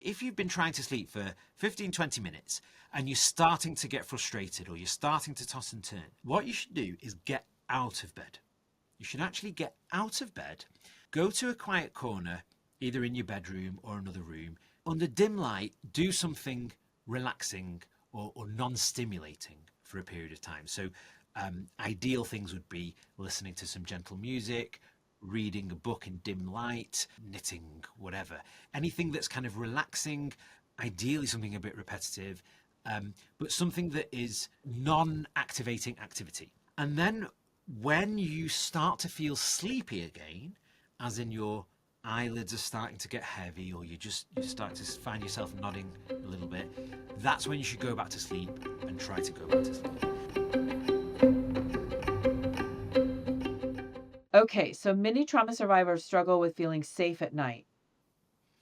If you've been trying to sleep for 15, 20 minutes and you're starting to get frustrated or you're starting to toss and turn, what you should do is get out of bed. You should actually get out of bed, go to a quiet corner, either in your bedroom or another room. Under dim light, do something relaxing or non-stimulating for a period of time. So ideal things would be listening to some gentle music, reading a book in dim light, knitting, whatever. Anything that's kind of relaxing, ideally something a bit repetitive, but something that is non-activating activity. And then when you start to feel sleepy again, as in your eyelids are starting to get heavy or you're starting to find yourself nodding a little bit, that's when you should go back to sleep and try to go back to sleep. Okay, so many trauma survivors struggle with feeling safe at night.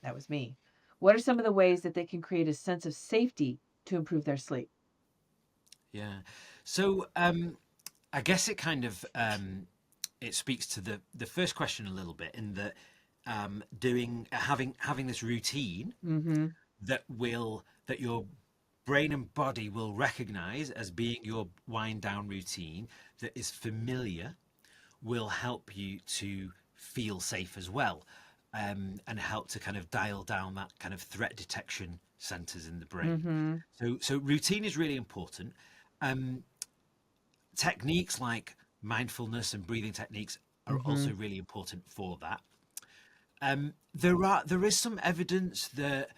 That was me. What are some of the ways that they can create a sense of safety to improve their sleep? Yeah. So I guess it kind of it speaks to the first question a little bit in that having this routine that your brain and body will recognize as being your wind down routine that is familiar will help you to feel safe as well, and help to kind of dial down that kind of threat detection centers in the brain. So routine is really important. Techniques like mindfulness and breathing techniques are also really important for that. There is some evidence that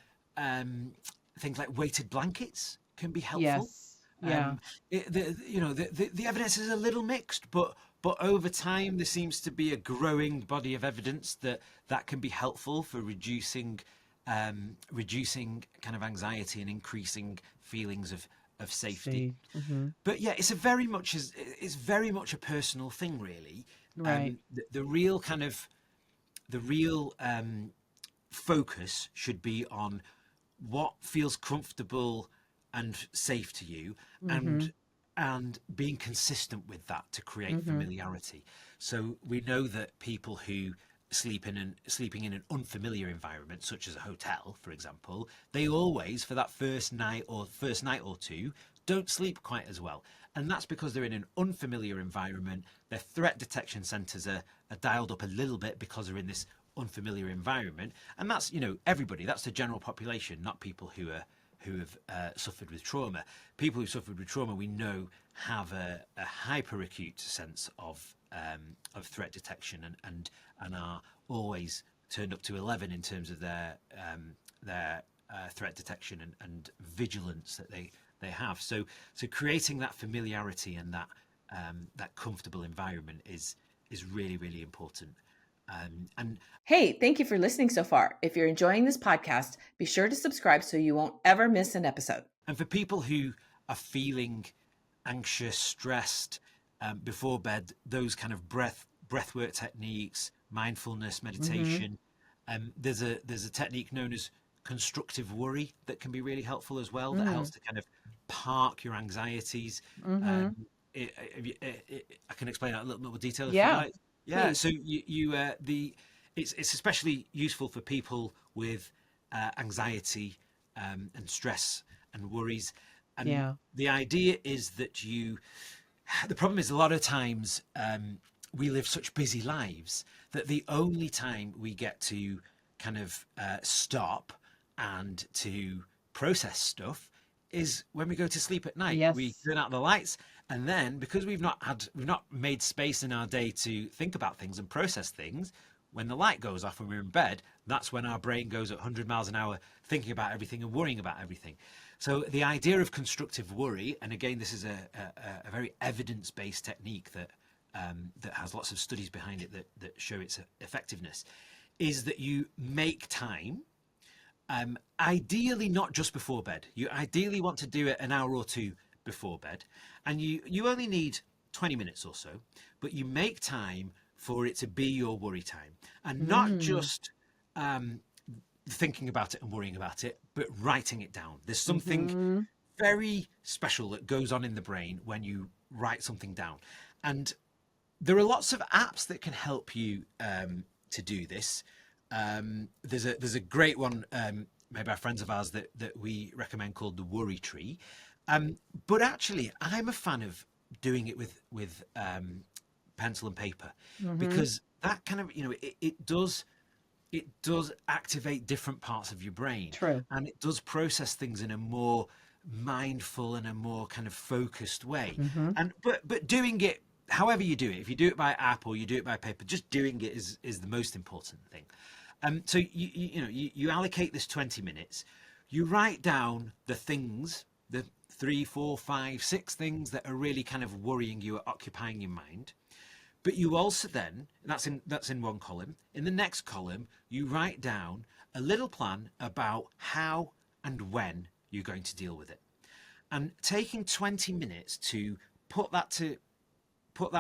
things like weighted blankets can be helpful. Yes. Yeah. The evidence is a little mixed, but over time there seems to be a growing body of evidence that can be helpful for reducing kind of anxiety and increasing feelings of safety. But yeah, it's very much a personal thing, really. Right. The real focus should be on what feels comfortable and safe to you, and being consistent with that to create familiarity. So we know that people who sleeping in an unfamiliar environment, such as a hotel, for example, they always, for that first night or two, don't sleep quite as well. And that's because they're in an unfamiliar environment. Their threat detection centers are dialed up a little bit because they're in this unfamiliar environment. And that's, everybody, that's the general population, not people who have suffered with trauma. People who suffered with trauma, we know, have a hyper acute sense of threat detection and are always turned up to 11 in terms of their threat detection and vigilance that they have. So creating that familiarity and that comfortable environment is really, really important. Hey, thank you for listening so far. If you're enjoying this podcast, be sure to subscribe so you won't ever miss an episode. And for people who are feeling anxious, stressed before bed, those kind of breathwork techniques, mindfulness, meditation, there's a technique known as constructive worry that can be really helpful as well. That helps to kind of park your anxieties. I can explain that in a little bit more detail if you like. Yeah. Please. So it's especially useful for people with anxiety and stress and worries. And the idea is that the problem is a lot of times we live such busy lives that the only time we get to kind of stop and to process stuff is when we go to sleep at night. Yes. We turn out the lights, and then because we've not made space in our day to think about things and process things, when the light goes off and we're in bed, that's when our brain goes at 100 miles an hour thinking about everything and worrying about everything. So the idea of constructive worry, and again, this is a very evidence-based technique that has lots of studies behind it that show its effectiveness, is that you make time, ideally not just before bed. You ideally want to do it an hour or two before bed, and you only need 20 minutes or so, but you make time for it to be your worry time, and not just thinking about it and worrying about it, but writing it down. There's something very special that goes on in the brain when you write something down, and there are lots of apps that can help you to do this. There's a great one made by friends of ours that we recommend, called the Worry Tree. But actually, I'm a fan of doing it with pencil and paper, because that kind of, it does activate different parts of your brain. True. And it does process things in a more mindful and a more kind of focused way. And but doing it however you do it, if you do it by app or you do it by paper, just doing it is the most important thing. So you allocate this 20 minutes, you write down the things, the 3, 4, 5, 6 things that are really kind of worrying you or occupying your mind. But you also then, that's in one column. In the next column, you write down a little plan about how and when you're going to deal with it. And taking 20 minutes to put that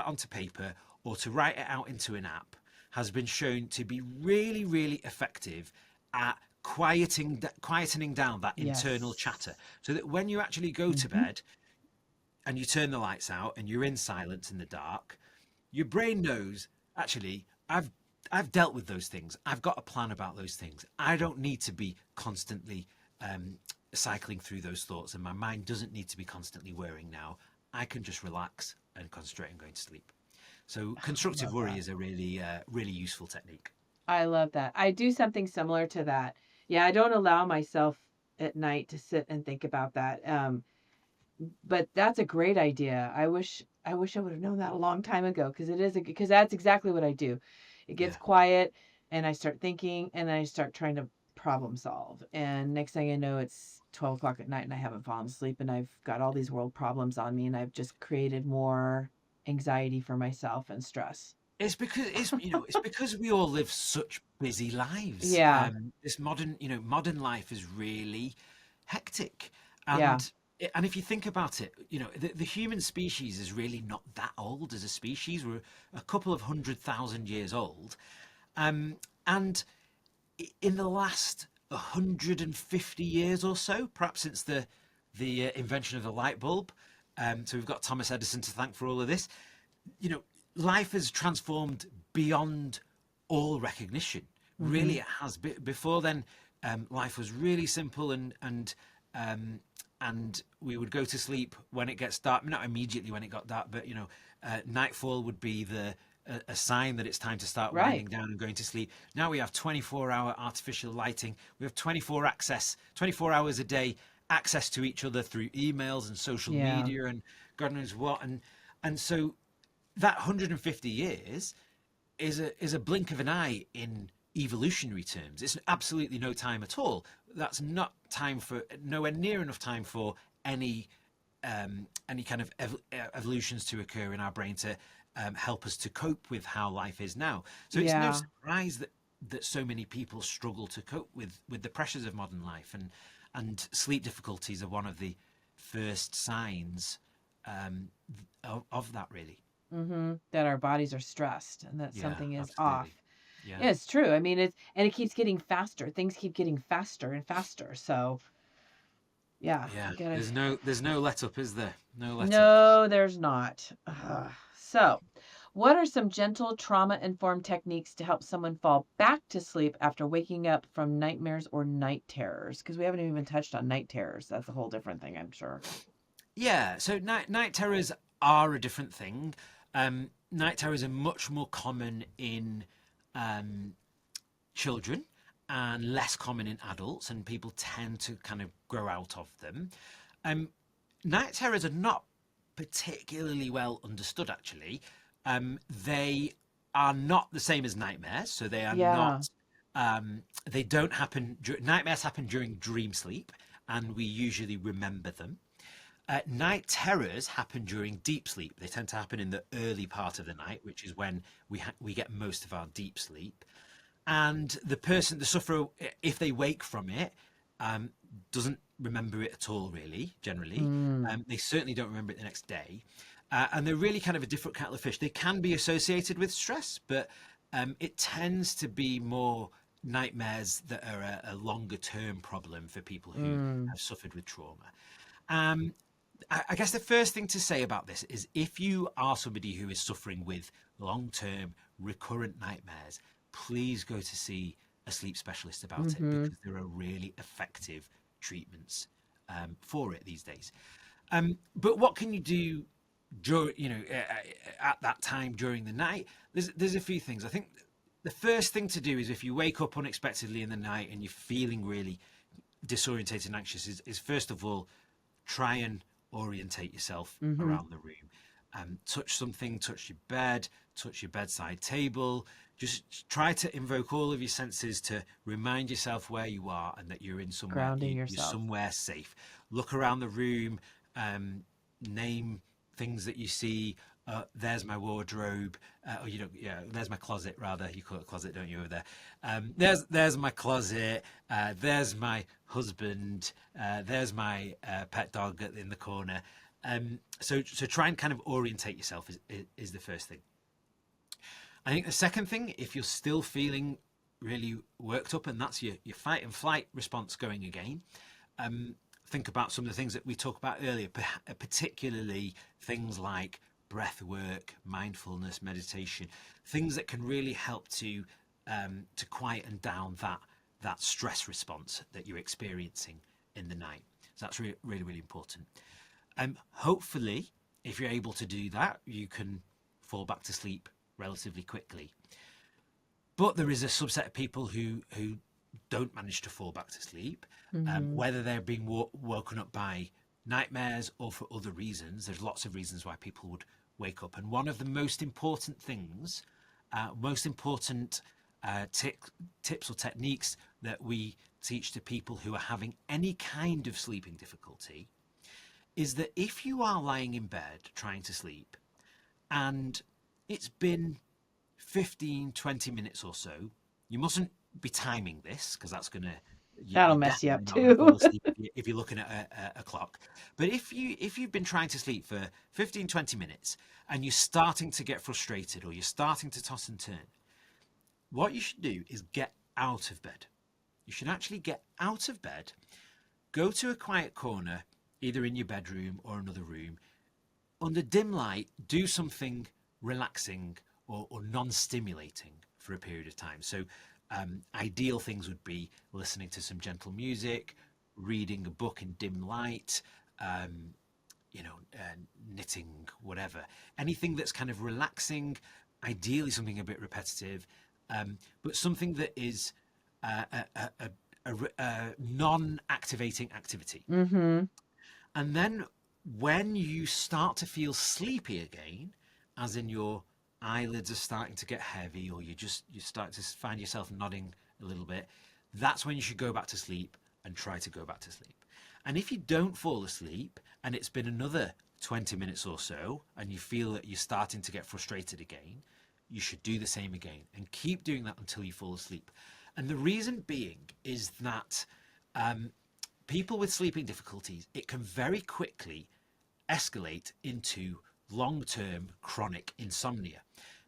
onto paper or to write it out into an app has been shown to be really, really effective at quietening down that internal chatter, so that when you actually go to bed and you turn the lights out and you're in silence in the dark, your brain knows, actually, I've dealt with those things. I've got a plan about those things. I don't need to be constantly cycling through those thoughts, and my mind doesn't need to be constantly worrying now. I can just relax and concentrate on going to sleep. So constructive worry is a really, really useful technique. I love that. I do something similar to that. Yeah, I don't allow myself at night to sit and think about that. But that's a great idea. I wish I would have known that a long time ago, because that's exactly what I do. It gets quiet and I start thinking and I start trying to problem solve. And next thing I know, it's 12 o'clock at night and I haven't fallen asleep and I've got all these world problems on me and I've just created more anxiety for myself and stress. It's because we all live such busy lives. Yeah. This modern life is really hectic, Yeah. and if you think about it, the human species is really not that old as a species. We're a couple of 100,000 years old, and in the last 150 years or so, perhaps since the invention of the light bulb, so we've got Thomas Edison to thank for all of this. Life has transformed beyond all recognition. Really, it has. Before then, life was really simple, and we would go to sleep when it gets dark. Not immediately when it got dark, but nightfall would be a sign that it's time to start winding down and going to sleep. Now we have 24-hour artificial lighting. We have 24 hours a day access to each other through emails and social media and God knows what. And so that 150 years is a blink of an eye in evolutionary terms. It's absolutely no time at all. That's nowhere near enough time for any kind of evolutions to occur in our brain to help us to cope with how life is now. So it's no surprise that so many people struggle to cope with the pressures of modern life, and sleep difficulties are one of the first signs of that, really. That our bodies are stressed and that something is absolutely. off. Yeah, it's true. I mean, it keeps getting faster. Things keep getting faster and faster. So, yeah. There's no let up, is there? No let up. No, there's not. So, what are some gentle trauma-informed techniques to help someone fall back to sleep after waking up from nightmares or night terrors? Because we haven't even touched on night terrors. That's a whole different thing, I'm sure. Yeah. So night terrors are a different thing. Night terrors are much more common in children and less common in adults, and people tend to kind of grow out of them. Night terrors are not particularly well understood, actually. They are not the same as nightmares, so they are not. They don't happen. Nightmares happen during dream sleep, and we usually remember them. Night terrors happen during deep sleep. They tend to happen in the early part of the night, which is when we get most of our deep sleep. And the sufferer, if they wake from it, doesn't remember it at all, really, generally. They certainly don't remember it the next day. And they're really kind of a different kettle of fish. They can be associated with stress, but it tends to be more nightmares that are a longer term problem for people who have suffered with trauma. I guess the first thing to say about this is, if you are somebody who is suffering with long-term recurrent nightmares, please go to see a a sleep specialist about it, because there are really effective treatments for it these days. But what can you do at that time during the night? There's a few things. I think the first thing to do is, if you wake up unexpectedly in the night and you're feeling really disorientated and anxious, is first of all, try and orientate yourself around the room. Touch something, touch your bed, touch your bedside table. Just try to invoke all of your senses to remind yourself where you are and that you're in somewhere, Grounding you're yourself. somewhere safe. Look around the room, name things that you see. There's my wardrobe, there's my closet, rather. You call it a closet, don't you, over there? There's my closet, there's my husband, there's my pet dog in the corner. So try and kind of orientate yourself is the first thing. I think the second thing, if you're still feeling really worked up and that's your fight and flight response going again, think about some of the things that we talked about earlier, particularly things like breath work, mindfulness, meditation, things that can really help to quieten down that stress response that you're experiencing in the night. So that's really, really, really important. Hopefully, if you're able to do that, you can fall back to sleep relatively quickly. But there is a subset of people who don't manage to fall back to sleep, whether they're being woken up by nightmares or for other reasons. There's lots of reasons why people would wake up. And one of the most important things, tips or techniques that we teach to people who are having any kind of sleeping difficulty is that if you are lying in bed trying to sleep and it's been 15, 20 minutes or so, you mustn't be timing this, because that's going to... That'll mess you up too. too. If you're looking at a clock. But if you've been trying to sleep for 15, 20 minutes and you're starting to get frustrated or you're starting to toss and turn, what you should do is get out of bed. You should actually get out of bed, go to a quiet corner, either in your bedroom or another room, under dim light, do something relaxing or non-stimulating for a period of time. So ideal things would be listening to some gentle music, reading a book in dim light, knitting, whatever. Anything that's kind of relaxing, ideally something a bit repetitive, but something that is a non-activating activity. And then when you start to feel sleepy again, as in your eyelids are starting to get heavy, or you start to find yourself nodding a little bit, that's when you should go back to sleep and try to go back to sleep. And if you don't fall asleep and it's been another 20 minutes or so and you feel that you're starting to get frustrated again, you should do the same again and keep doing that until you fall asleep. And the reason being is that people with sleeping difficulties, it can very quickly escalate into long-term chronic insomnia,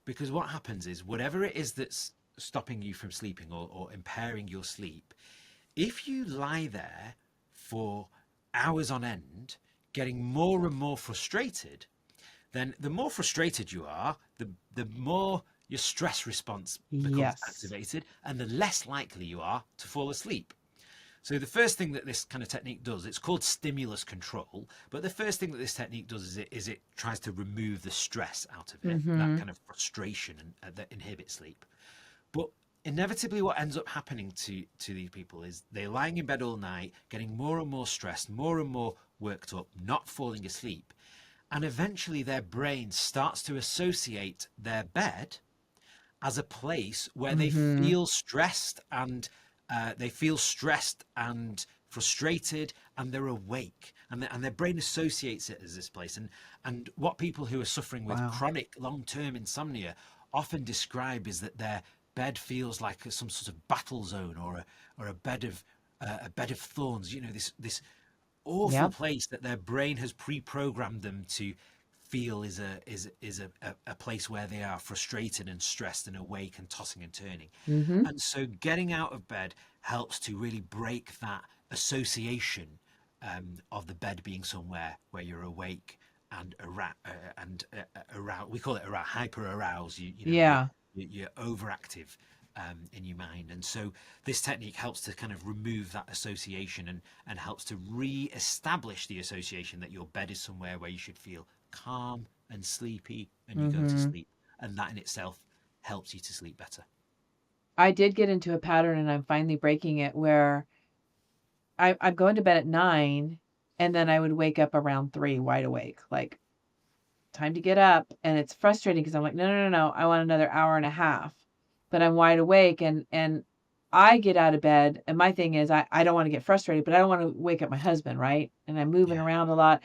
because what happens is, whatever it is that's stopping you from sleeping or impairing your sleep, if you lie there for hours on end getting more and more frustrated, then the more frustrated you are, the more your stress response becomes activated, and the less likely you are to fall asleep. So the first thing that this kind of technique does, it's called stimulus control, but the first thing that this technique does is it tries to remove the stress out of it, that kind of frustration that inhibits sleep. But inevitably what ends up happening to these people is they're lying in bed all night, getting more and more stressed, more and more worked up, not falling asleep. And eventually their brain starts to associate their bed as a place where they feel stressed and frustrated, and they're awake, and their brain associates it as this place. And what people who are suffering with chronic long-term insomnia often describe is that their bed feels like some sort of battle zone or a bed of thorns. This awful place that their brain has pre-programmed them to feel is a place where they are frustrated and stressed and awake and tossing and turning. And so getting out of bed helps to really break that association of the bed being somewhere where you're awake and aroused. We call it hyper aroused. You're overactive in your mind. And so this technique helps to kind of remove that association and helps to re-establish the association that your bed is somewhere where you should feel calm and sleepy, and you go to sleep. And that in itself helps you to sleep better. I did get into a pattern, and I'm finally breaking it, where I'm going to bed at 9, and then I would wake up around 3 wide awake, like, time to get up. And it's frustrating because I'm like, no, I want another hour and a half, but I'm wide awake, and I get out of bed. And my thing is, I don't want to get frustrated, but I don't want to wake up my husband, right? And I'm moving around a lot.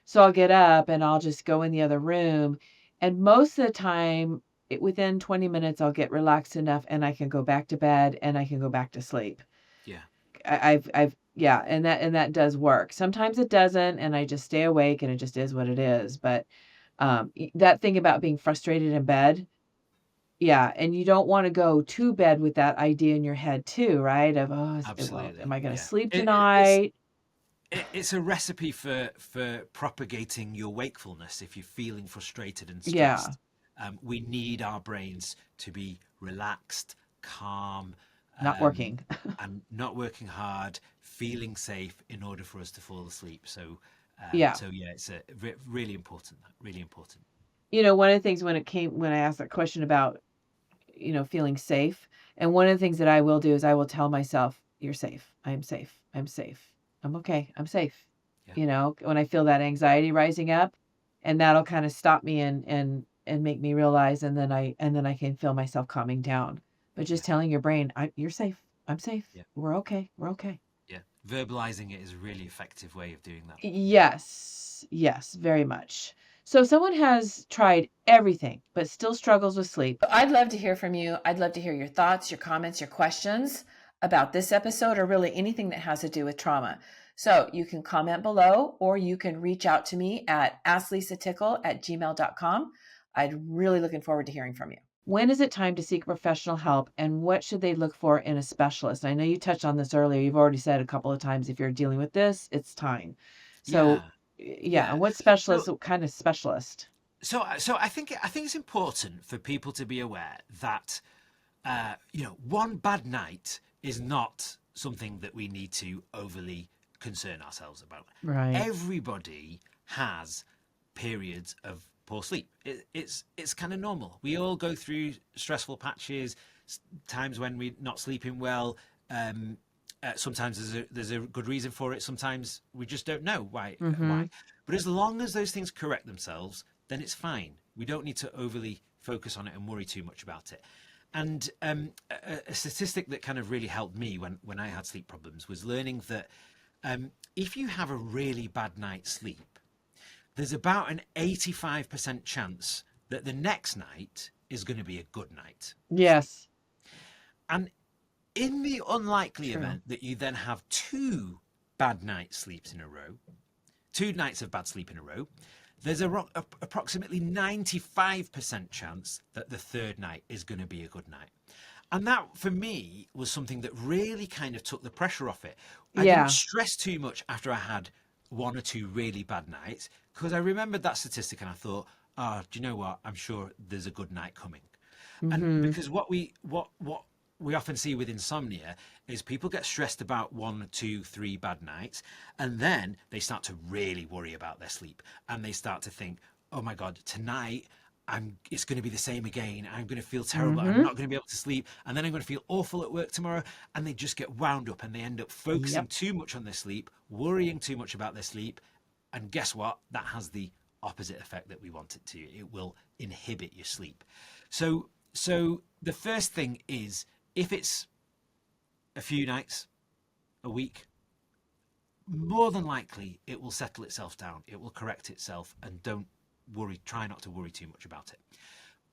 So I'll get up and I'll just go in the other room. And most of the time, within 20 minutes, I'll get relaxed enough and I can go back to bed and I can go back to sleep. Yeah. Yeah. And that does work. Sometimes it doesn't, and I just stay awake, and it just is what it is. But that thing about being frustrated in bed. Yeah. And you don't want to go to bed with that idea in your head too, right? Of, Absolutely. am I going to Yeah. sleep tonight? It's a recipe for propagating your wakefulness. If you're feeling frustrated and Yeah. stressed, we need our brains to be relaxed, calm, Not working. and not working hard, feeling safe in order for us to fall asleep. So Yeah. It's really important. Really important. One of the things when I asked that question about, feeling safe, and one of the things that I will do is I will tell myself, you're safe. I'm safe. I'm safe. I'm okay. I'm safe. Yeah. When I feel that anxiety rising up, and that'll kind of stop me and make me realize, and then I can feel myself calming down. But just telling your brain, you're safe. I'm safe. Yeah. We're okay. We're okay. Yeah. Verbalizing it is a really effective way of doing that. Yes. Yes, very much. So if someone has tried everything but still struggles with sleep, I'd love to hear from you. I'd love to hear your thoughts, your comments, your questions about this episode, or really anything that has to do with trauma. So you can comment below, or you can reach out to me at asklisatickle@gmail.com. I'm really looking forward to hearing from you. when is it time to seek professional help, and what should they look for in a specialist? I know you touched on this earlier. You've already said a couple of times, if you're dealing with this, it's time. So, Yeah. what specialist, what kind of specialist? So I think it's important for people to be aware that one bad night is not something that we need to overly concern ourselves about. Right. Everybody has periods of poor sleep. It's kind of normal. We all go through stressful patches, times when we're not sleeping well. Sometimes there's a good reason for it. Sometimes we just don't know why. But as long as those things correct themselves, then it's fine. We don't need to overly focus on it and worry too much about it. And a statistic that kind of really helped me when I had sleep problems was learning that if you have a really bad night's sleep, there's about an 85% chance that the next night is going to be a good night. Yes. And in the unlikely event that you then have 2 bad night sleeps in a row, 2 nights of bad sleep in a row, there's approximately 95% chance that the third night is going to be a good night. And that, for me, was something that really kind of took the pressure off it. I didn't stress too much after I had 1 or 2 really bad nights, because I remembered that statistic and I thought, do you know what? I'm sure there's a good night coming. And because what we often see with insomnia is people get stressed about 1, 2, 3 bad nights, and then they start to really worry about their sleep, and they start to think, oh my God, tonight it's going to be the same again. I'm going to feel terrible. I'm not going to be able to sleep, and then I'm going to feel awful at work tomorrow. And they just get wound up, and they end up focusing too much on their sleep, worrying too much about their sleep. And guess what? That has the opposite effect that we want it to. It will inhibit your sleep. So the first thing is, if it's a few nights, a week, more than likely it will settle itself down. It will correct itself, and don't worry. Try not to worry too much about it.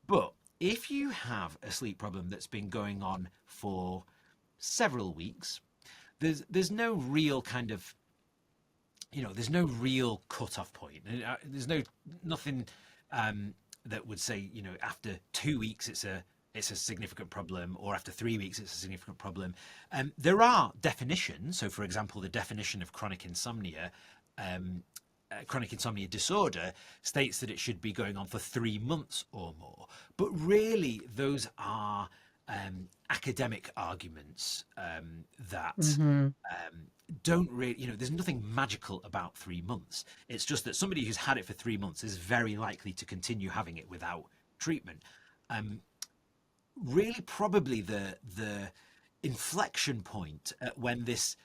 But if you have a sleep problem that's been going on for several weeks, there's no real kind of, there's no real cut-off point. There's nothing that would say, after 2 weeks it's a significant problem, or after 3 weeks it's a significant problem. There are definitions. So, for example, the definition of chronic insomnia disorder states that it should be going on for 3 months or more. But really, those are academic arguments that Mm-hmm. don't really, there's nothing magical about 3 months. It's just that somebody who's had it for 3 months is very likely to continue having it without treatment. Really, probably the inflection point at when this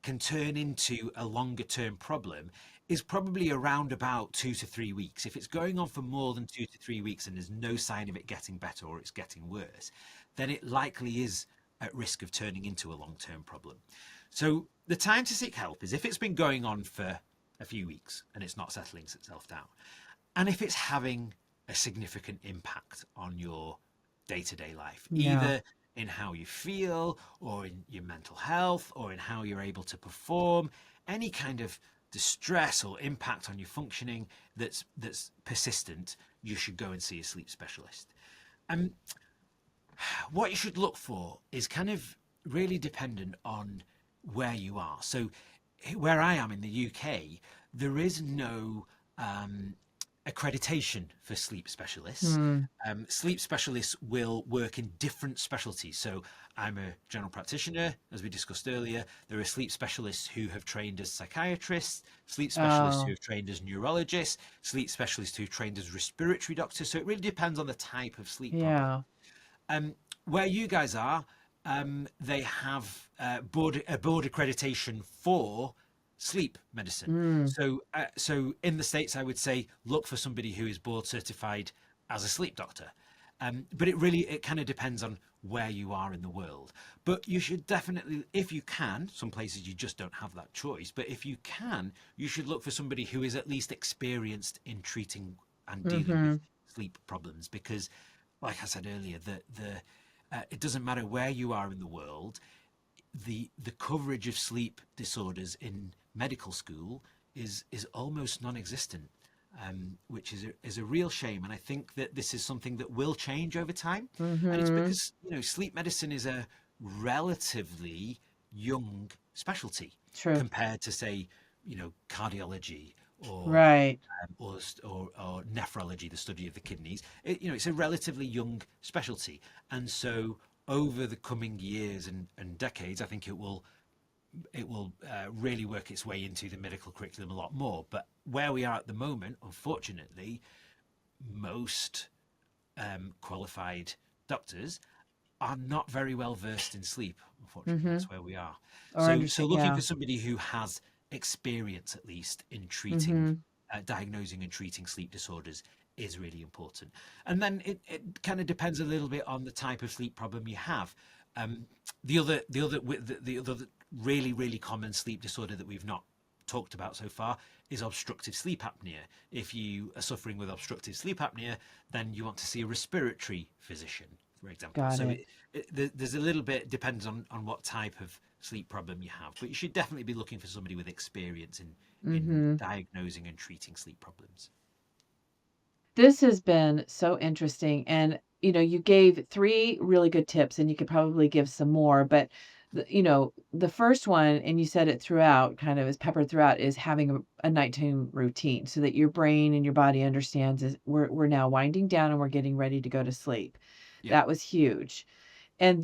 can turn into a longer term problem is probably around about 2 to 3 weeks. If it's going on for more than 2 to 3 weeks and there's no sign of it getting better or it's getting worse, then it likely is at risk of turning into a long term problem. So the time to seek help is if it's been going on for a few weeks and it's not settling itself down, and if it's having a significant impact on your day-to-day life, Yeah. either in how you feel or in your mental health or in how you're able to perform, any kind of distress or impact on your functioning that's persistent, you should go and see a sleep specialist. What you should look for is kind of really dependent on where you are. So where I am in the UK, there is no accreditation for sleep specialists. Sleep specialists will work in different specialties. So I'm a general practitioner, as we discussed earlier. There are sleep specialists who have trained as psychiatrists, sleep specialists who have trained as neurologists, sleep specialists who've trained as respiratory doctors. So it really depends on the type of sleep problem. Yeah. Where you guys are, they have board accreditation for sleep medicine. So in the States, I would say look for somebody who is board certified as a sleep doctor. But it kind of depends on where you are in the world. But you should definitely, if you can, some places you just don't have that choice, but if you can, you should look for somebody who is at least experienced in treating and dealing with sleep problems. Because, like I said earlier, it doesn't matter where you are in the world, the coverage of sleep disorders in medical school is almost non-existent, which is a real shame. And I think that this is something that will change over time. And it's because sleep medicine is a relatively young specialty True. compared to, say, cardiology or Right. or nephrology, the study of the kidneys. It's a relatively young specialty, and so over the coming years and decades, I think it will really work its way into the medical curriculum a lot more. But where we are at the moment, unfortunately, most qualified doctors are not very well versed in sleep. Unfortunately, that's where we are. So looking for somebody who has experience, at least, in treating, diagnosing and treating sleep disorders is really important. And then it kind of depends a little bit on the type of sleep problem you have. The other really, really common sleep disorder that we've not talked about so far is obstructive sleep apnea. If you are suffering with obstructive sleep apnea, then you want to see a respiratory physician, for example. Got So it. there's a little bit, depends on what type of sleep problem you have, but you should definitely be looking for somebody with experience in diagnosing and treating sleep problems. This has been so interesting. And, you gave 3 really good tips, and you could probably give some more. But, the first one, and you said it throughout, kind of is peppered throughout, is having a nighttime routine so that your brain and your body understands is we're now winding down and we're getting ready to go to sleep. Yeah. That was huge. And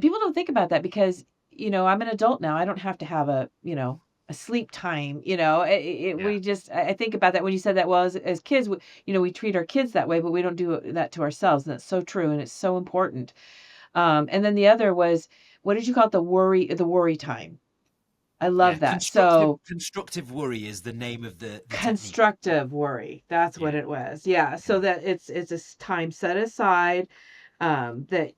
people don't think about that because, I'm an adult now. I don't have to have a sleep time, we just, I think about that when you said that, well, as kids, we treat our kids that way, but we don't do that to ourselves. And that's so true. And it's so important. And then the other was, what did you call it? The worry time. I love that. So Constructive worry is the name of the technique. constructive worry. That's what it was. Yeah. So that it's a time set aside, that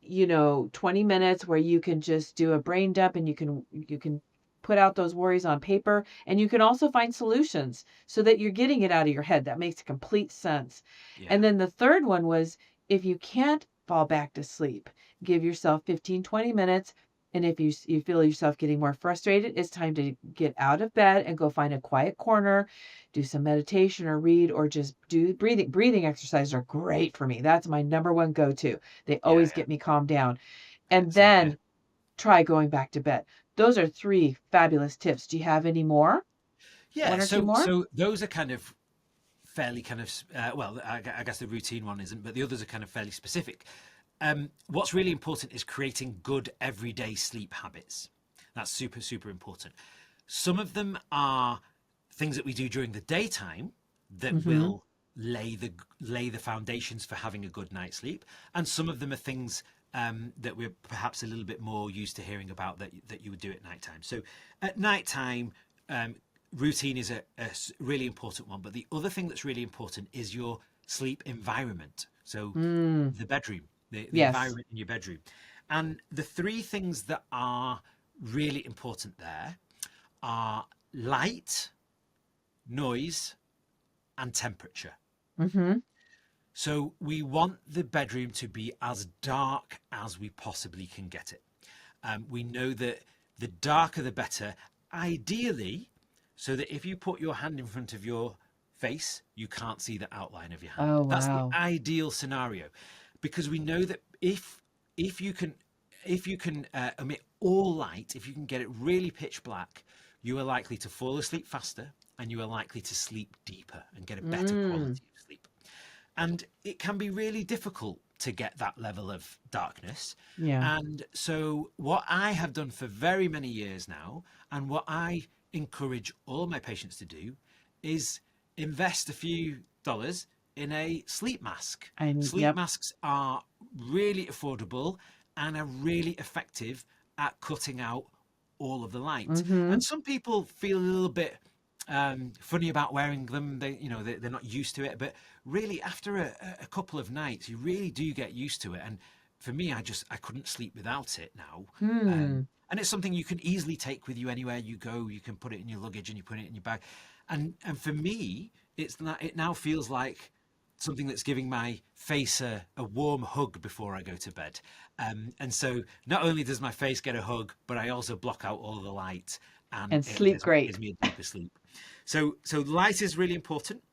20 minutes where you can just do a brain dump, and you can put out those worries on paper, and you can also find solutions so that you're getting it out of your head. That makes complete sense. And then the third one was, if you can't fall back to sleep, give yourself 15-20 minutes. And if you feel yourself getting more frustrated, it's time to get out of bed and go find a quiet corner, do some meditation or read, or just do breathing. Breathing exercises are great for me. That's my number one go-to. They always get me calmed down. And then try going back to bed. Those are 3 fabulous tips. Do you have any more? Yeah. One or two more? So those are kind of fairly kind of, well, I guess the routine one isn't, but the others are kind of fairly specific. what's really important is creating good everyday sleep habits. That's super, super important. Some of them are things that we do during the daytime that will lay the foundations for having a good night's sleep, and some of them are things that we're perhaps a little bit more used to hearing about that you would do at nighttime. So at nighttime, routine is a really important one, but the other thing that's really important is your sleep environment. So the bedroom, the Yes. environment in your bedroom. And the three things that are really important there are light, noise, and temperature. So we want the bedroom to be as dark as we possibly can get it. We know that the darker the better, ideally, so that if you put your hand in front of your face, you can't see the outline of your hand. Oh, That's the wow. ideal scenario, because we know that if you can omit all light, if you can get it really pitch black, you are likely to fall asleep faster, and you are likely to sleep deeper and get a better quality of sleep. And it can be really difficult to get that level of darkness. Yeah. And so what I have done for very many years now, and what I encourage all my patients to do, is invest a few dollars in a sleep mask. Sleep masks are really affordable and are really effective at cutting out all of the light. And some people feel a little bit funny about wearing them. They're not used to it, but really after a couple of nights, you really do get used to it. And for me, I couldn't sleep without it now. And it's something you can easily take with you anywhere you go. You can put it in your luggage and you put it in your bag. And for me, it now feels like something that's giving my face a warm hug before I go to bed. And so not only does my face get a hug, but I also block out all the light and sleep great. Gives me a deeper sleep. So light is really important.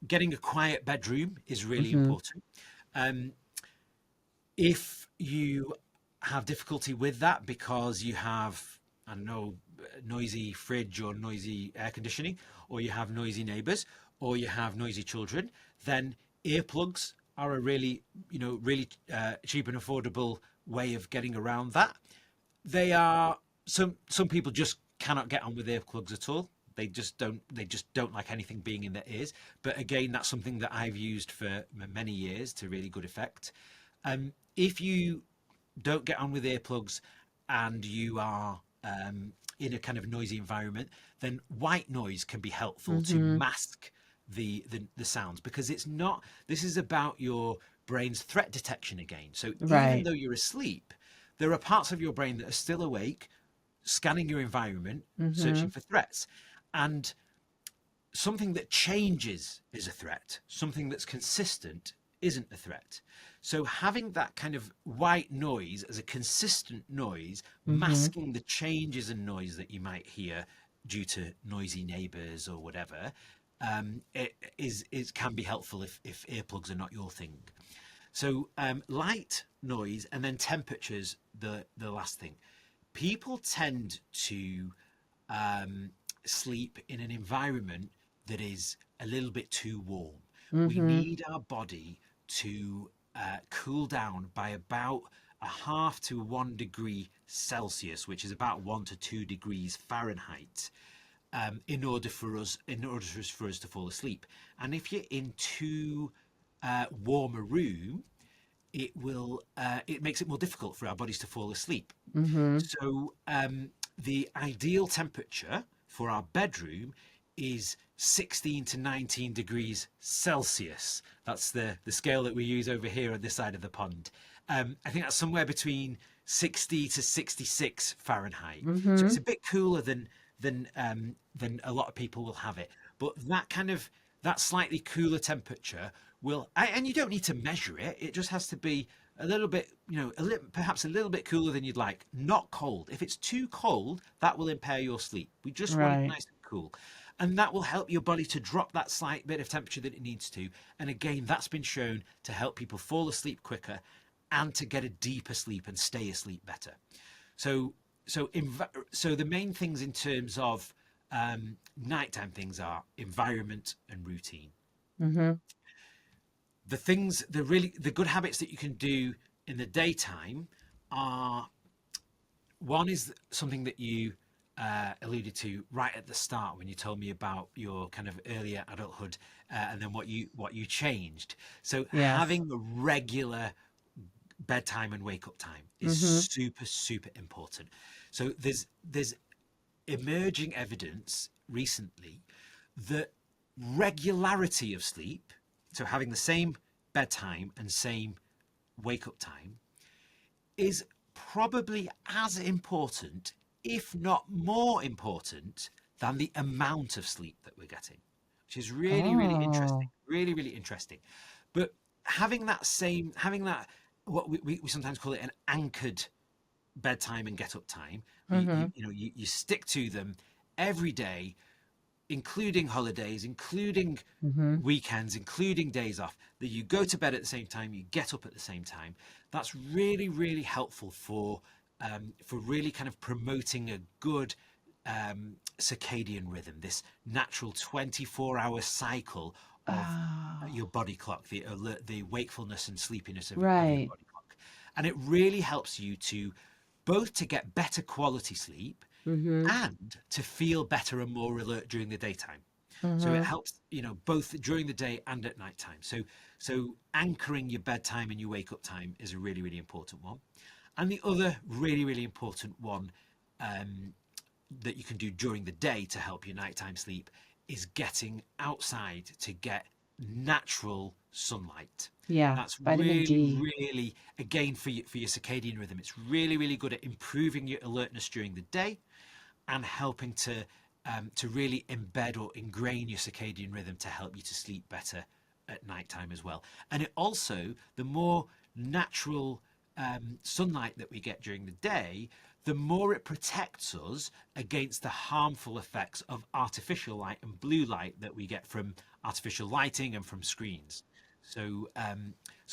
Getting a quiet bedroom is really important. If you have difficulty with that because you have, I don't know, noisy fridge or noisy air conditioning, or you have noisy neighbors, or you have noisy children, then earplugs are a really cheap and affordable way of getting around that. They are some people just cannot get on with earplugs at all. They just don't like anything being in their ears. But again, that's something that I've used for many years to really good effect. If you don't get on with earplugs and you are in a kind of noisy environment, then white noise can be helpful to mask the sounds, because this is about your brain's threat detection again. So even though you're asleep, there are parts of your brain that are still awake, scanning your environment, searching for threats. And something that changes is a threat. Something that's consistent isn't a threat. So having that kind of white noise as a consistent noise, masking the changes in noise that you might hear due to noisy neighbors or whatever, it can be helpful if earplugs are not your thing. So light, noise, and then temperature's the last thing. People tend to sleep in an environment that is a little bit too warm. We need our body to cool down by about 0.5 to 1 degree Celsius, which is about 1 to 2 degrees Fahrenheit, in order for us to fall asleep. And if you're in too warm a room, it makes it more difficult for our bodies to fall asleep. So the ideal temperature for our bedroom is 16 to 19 degrees Celsius. That's the scale that we use over here on this side of the pond. I think that's somewhere between 60 to 66 Fahrenheit. So it's a bit cooler than a lot of people will have it. But that slightly cooler temperature and you don't need to measure it. It just has to be a little bit, perhaps a little bit cooler than you'd like, not cold. If it's too cold, that will impair your sleep. We just want it nice and cool. And that will help your body to drop that slight bit of temperature that it needs to. And again, that's been shown to help people fall asleep quicker and to get a deeper sleep and stay asleep better. So the main things in terms of nighttime things are environment and routine. the good habits that you can do in the daytime are, one is something that you alluded to right at the start when you told me about your kind of earlier adulthood, and then what you changed. So Yes. having a regular bedtime and wake up time is Mm-hmm. super important. So there's emerging evidence recently that regularity of sleep, so having the same bedtime and same wake up time, is probably as important, if not more important, than the amount of sleep that we're getting, which is really interesting. Oh. Really interesting. But having that, what we sometimes call it an anchored bedtime and get up time, Mm-hmm. you stick to them every day, including holidays, including Mm-hmm. weekends, including days off, that you go to bed at the same time, you get up at the same time. That's really helpful for really kind of promoting a good circadian rhythm, this natural 24-hour cycle of Oh. your body clock, the wakefulness and sleepiness of your Right. body clock. And it really helps you to both to get better quality sleep Mm-hmm. and to feel better and more alert during the daytime. So it Mm-hmm. helps, both during the day and at night time. So anchoring your bedtime and your wake up time is a really important one. And the other really important one, that you can do during the day to help your nighttime sleep, is getting outside to get natural sunlight. Yeah. That's Vitamin D. really, again, for your circadian rhythm. It's really good at improving your alertness during the day and helping to really embed or ingrain your circadian rhythm to help you to sleep better at nighttime as well. And it also, the more natural sunlight that we get during the day, the more it protects us against the harmful effects of artificial light and blue light that we get from artificial lighting and from screens. So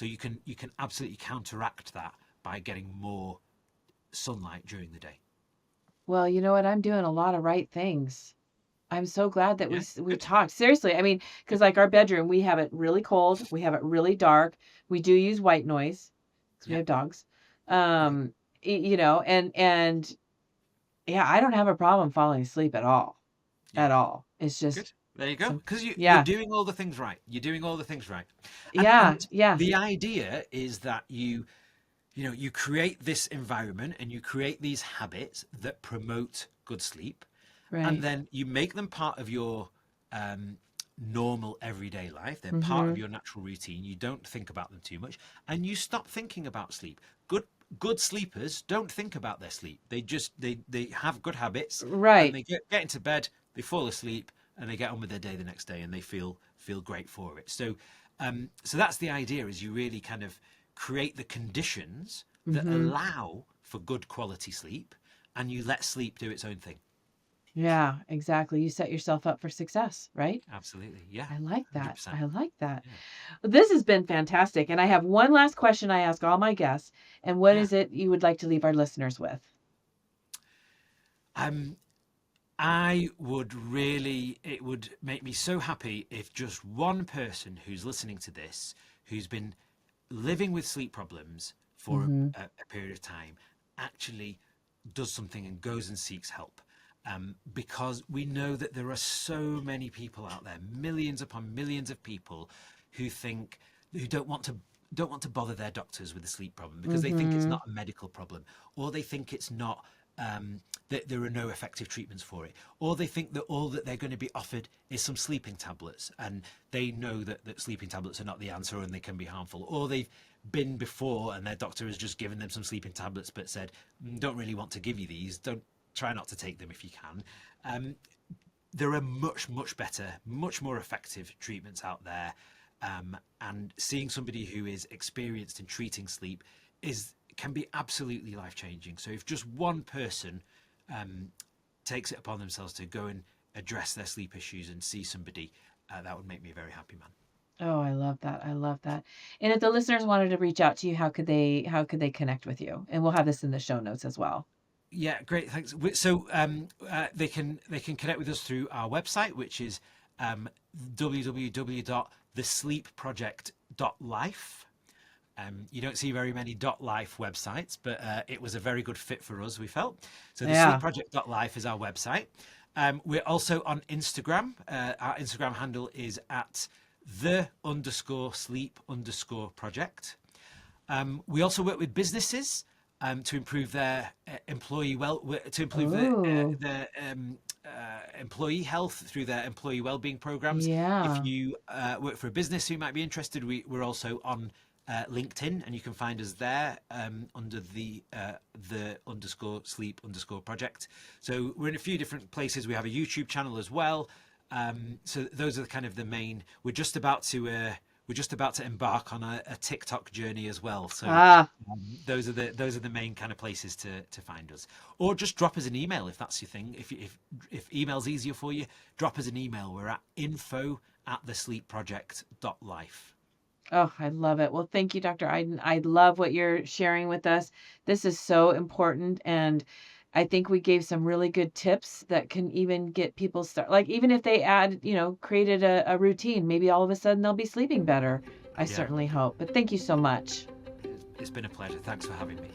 you can absolutely counteract that by getting more sunlight during the day. Well, you know what? I'm doing a lot of right things. I'm so glad that Yeah, we good, talked. Seriously, I mean, good. because like our bedroom, we have it really cold, we have it really dark. We do use white noise because we Yeah, have dogs. great, And yeah, I don't have a problem falling asleep at all. yeah. At all. It's just Good. There you go. some, Because you're yeah, doing all the things right. You're doing all the things right. yeah, And yeah, the idea is that you create this environment and you create these habits that promote good sleep, and right. then you make them part of your normal everyday life. They're part Mm-hmm. of your natural routine. You don't think about them too much, and you stop thinking about sleep. Good sleepers don't think about their sleep. They have good habits, and Right. they get into bed, they fall asleep, and they get on with their day the next day, and they feel great for it. So that's the idea: is you really kind of create the conditions that Mm-hmm. allow for good quality sleep, and you let sleep do its own thing. Yeah, exactly. You set yourself up for success, right? Absolutely. Yeah. I like that. 100%. I like that. Yeah. This has been fantastic. And I have one last question I ask all my guests. And what Yeah. is it you would like to leave our listeners with? Um, it would make me so happy if just one person who's listening to this, who's been living with sleep problems for Mm-hmm. a period of time, actually does something and goes and seeks help. Because we know that there are so many people out there, millions upon millions of people, who don't want to bother their doctors with a sleep problem because they think it's Mm-hmm. not a medical problem, or they think it's not, that there are no effective treatments for it, or they think that all that they're going to be offered is some sleeping tablets, and they know that sleeping tablets are not the answer and they can be harmful, or they've been before and their doctor has just given them some sleeping tablets but said, don't really want to give you these, don't try not to take them if you can. There are much better, much more effective treatments out there, and seeing somebody who is experienced in treating sleep can be absolutely life changing. So if just one person takes it upon themselves to go and address their sleep issues and see somebody, that would make me a very happy man. Oh, I love that. I love that. And if the listeners wanted to reach out to you, how could they connect with you? And we'll have this in the show notes as well. Yeah, great, thanks. So they can connect with us through our website, which is www thesleepproject.life. You don't see very many .life websites, but it was a very good fit for us, we felt. So the Yeah. sleepproject.life is our website. We're also on Instagram. Our Instagram handle is at _sleep_project. We also work with businesses to improve their employee Ooh. their employee health through their employee well-being programs. If Yeah. you work for a business who might be interested, we're also on LinkedIn, and you can find us there under the _sleep_project. So we're in a few different places. We have a YouTube channel as well. So those are kind of the main. We're just about to embark on a TikTok journey as well. So those are the main kind of places to find us. Or just drop us an email if that's your thing. If email's easier for you, drop us an email. We're at info@thesleepproject.life. Oh, I love it. Well, thank you, Dr. Eidn. I love what you're sharing with us. This is so important. And I think we gave some really good tips that can even get people like even if they created a routine, maybe all of a sudden they'll be sleeping better. I Yeah, certainly hope. But thank you so much. it's been a pleasure. Thanks for having me.